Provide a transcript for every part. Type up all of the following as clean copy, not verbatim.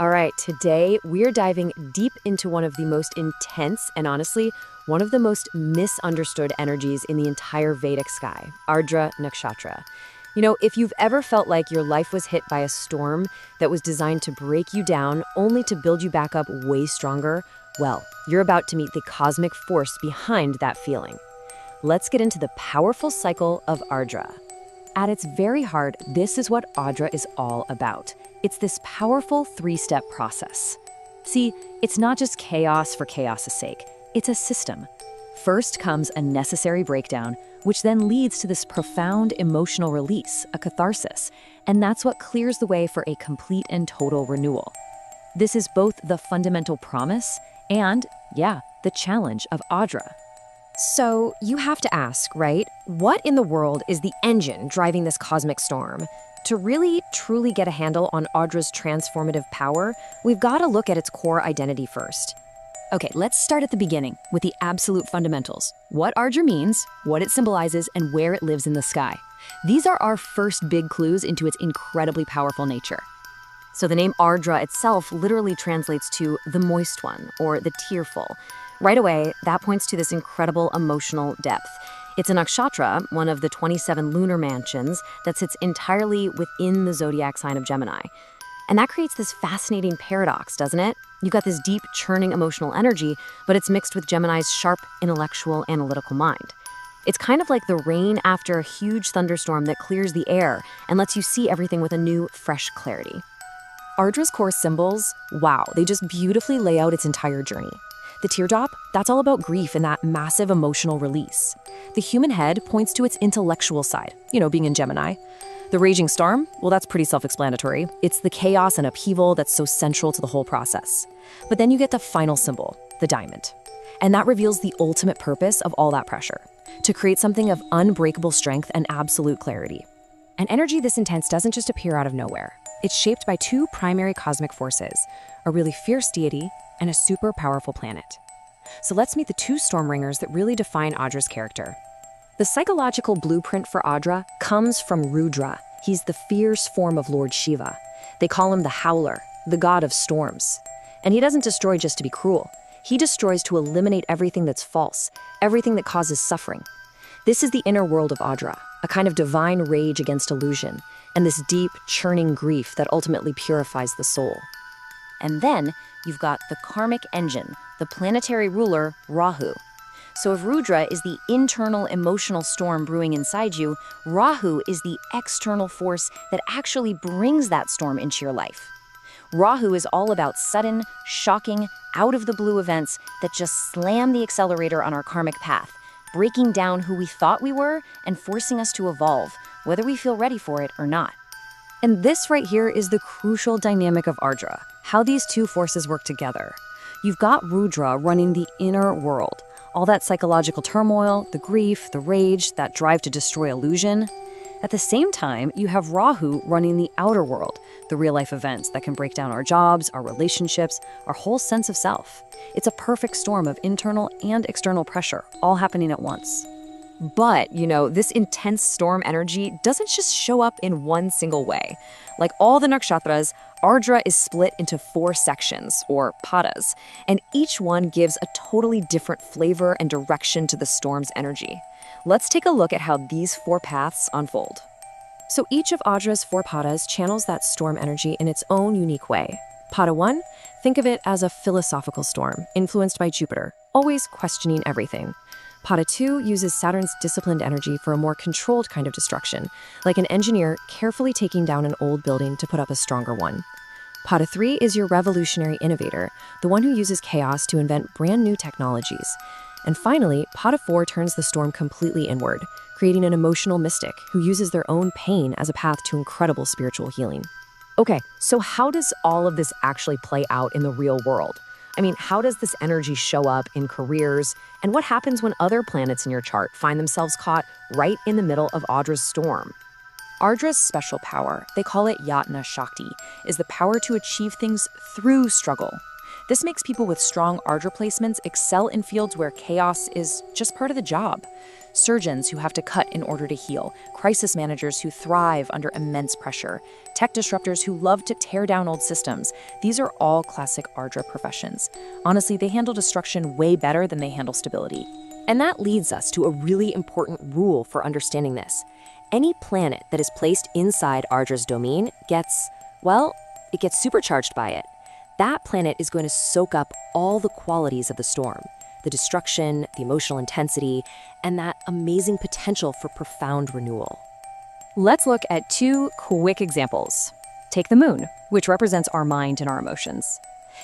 All right, today we're diving deep into one of the most intense and honestly, one of the most misunderstood energies in the entire Vedic sky, Ardra Nakshatra. If you've ever felt like your life was hit by a storm that was designed to break you down only to build you back up way stronger, well, you're about to meet the cosmic force behind that feeling. Let's get into the powerful cycle of Ardra. At its very heart, this is what Ardra is all about. It's this powerful three-step process. See, it's not just chaos for chaos's sake. It's a system. First comes a necessary breakdown, which then leads to this profound emotional release, a catharsis, and that's what clears the way for a complete and total renewal. This is both the fundamental promise and, the challenge of Ardra. So you have to ask, right? What in the world is the engine driving this cosmic storm? To really, truly get a handle on Ardra's transformative power, we've got to look at its core identity first. Okay, let's start at the beginning with the absolute fundamentals. What Ardra means, what it symbolizes, and where it lives in the sky. These are our first big clues into its incredibly powerful nature. So the name Ardra itself literally translates to the moist one or the tearful. Right away, that points to this incredible emotional depth. It's a nakshatra, one of the 27 lunar mansions that sits entirely within the zodiac sign of Gemini. And that creates this fascinating paradox, doesn't it? You've got this deep, churning emotional energy, but it's mixed with Gemini's sharp, intellectual, analytical mind. It's kind of like the rain after a huge thunderstorm that clears the air and lets you see everything with a new, fresh clarity. Ardra's core symbols, wow, they just beautifully lay out its entire journey. The teardrop, that's all about grief and that massive emotional release. The human head points to its intellectual side, being in Gemini. The raging storm, well, that's pretty self-explanatory. It's the chaos and upheaval that's so central to the whole process. But then you get the final symbol, the diamond. And that reveals the ultimate purpose of all that pressure, to create something of unbreakable strength and absolute clarity. An energy this intense doesn't just appear out of nowhere. It's shaped by two primary cosmic forces, a really fierce deity and a super powerful planet. So let's meet the two storm ringers that really define Ardra's character. The psychological blueprint for Ardra comes from Rudra. He's the fierce form of Lord Shiva. They call him the Howler, the god of storms. And he doesn't destroy just to be cruel. He destroys to eliminate everything that's false, everything that causes suffering. This is the inner world of Ardra, a kind of divine rage against illusion, and this deep, churning grief that ultimately purifies the soul. And then you've got the karmic engine, the planetary ruler, Rahu. So if Rudra is the internal emotional storm brewing inside you, Rahu is the external force that actually brings that storm into your life. Rahu is all about sudden, shocking, out-of-the-blue events that just slam the accelerator on our karmic path, breaking down who we thought we were and forcing us to evolve, whether we feel ready for it or not. And this right here is the crucial dynamic of Ardra, how these two forces work together. You've got Rudra running the inner world, all that psychological turmoil, the grief, the rage, that drive to destroy illusion. At the same time, you have Rahu running the outer world, the real-life events that can break down our jobs, our relationships, our whole sense of self. It's a perfect storm of internal and external pressure, all happening at once. But, this intense storm energy doesn't just show up in one single way. Like all the nakshatras, Ardra is split into 4 sections, or padas, and each one gives a totally different flavor and direction to the storm's energy. Let's take a look at how these 4 paths unfold. So each of Ardra's 4 padas channels that storm energy in its own unique way. Pada 1, think of it as a philosophical storm, influenced by Jupiter, always questioning everything. Pada 2 uses Saturn's disciplined energy for a more controlled kind of destruction, like an engineer carefully taking down an old building to put up a stronger one. Pada 3 is your revolutionary innovator, the one who uses chaos to invent brand new technologies. And finally, Pada 4 turns the storm completely inward, creating an emotional mystic who uses their own pain as a path to incredible spiritual healing. Okay, so how does all of this actually play out in the real world? How does this energy show up in careers? And what happens when other planets in your chart find themselves caught right in the middle of Ardra's storm? Ardra's special power, they call it Yatna Shakti, is the power to achieve things through struggle. This makes people with strong Ardra placements excel in fields where chaos is just part of the job. surgeons who have to cut in order to heal, crisis managers who thrive under immense pressure, tech disruptors who love to tear down old systems. These are all classic Ardra professions. Honestly, they handle destruction way better than they handle stability. And that leads us to a really important rule for understanding this. Any planet that is placed inside Ardra's domain gets, well, it gets supercharged by it. That planet is going to soak up all the qualities of the storm, the destruction, the emotional intensity, and that amazing potential for profound renewal. Let's look at two quick examples. Take the moon, which represents our mind and our emotions.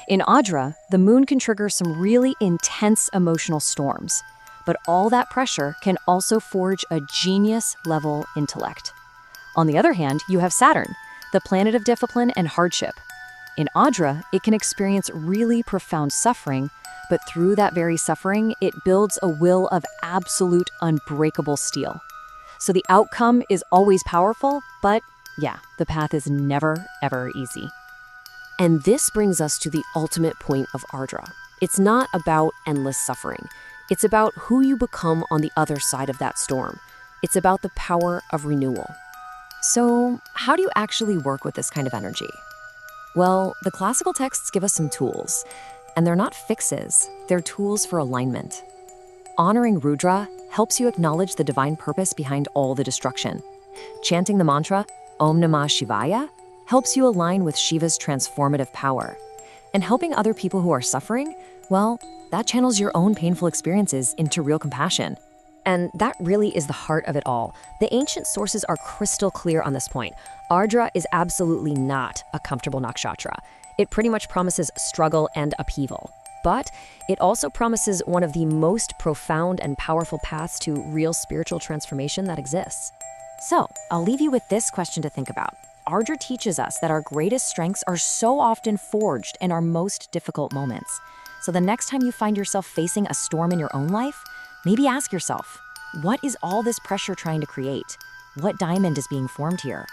In Ardra, the moon can trigger some really intense emotional storms, but all that pressure can also forge a genius-level intellect. On the other hand, you have Saturn, the planet of discipline and hardship. In Ardra, it can experience really profound suffering, but through that very suffering, it builds a will of absolute unbreakable steel. So the outcome is always powerful, but yeah, the path is never, ever easy. And this brings us to the ultimate point of Ardra. It's not about endless suffering. It's about who you become on the other side of that storm. It's about the power of renewal. So, how do you actually work with this kind of energy? Well, the classical texts give us some tools, and they're not fixes, they're tools for alignment. Honoring Rudra helps you acknowledge the divine purpose behind all the destruction. Chanting the mantra, Om Namah Shivaya, helps you align with Shiva's transformative power. And helping other people who are suffering, well, that channels your own painful experiences into real compassion. And that really is the heart of it all. The ancient sources are crystal clear on this point. Ardra is absolutely not a comfortable nakshatra. It pretty much promises struggle and upheaval. But it also promises one of the most profound and powerful paths to real spiritual transformation that exists. So, I'll leave you with this question to think about. Ardra teaches us that our greatest strengths are so often forged in our most difficult moments. So the next time you find yourself facing a storm in your own life, maybe ask yourself, what is all this pressure trying to create? What diamond is being formed here?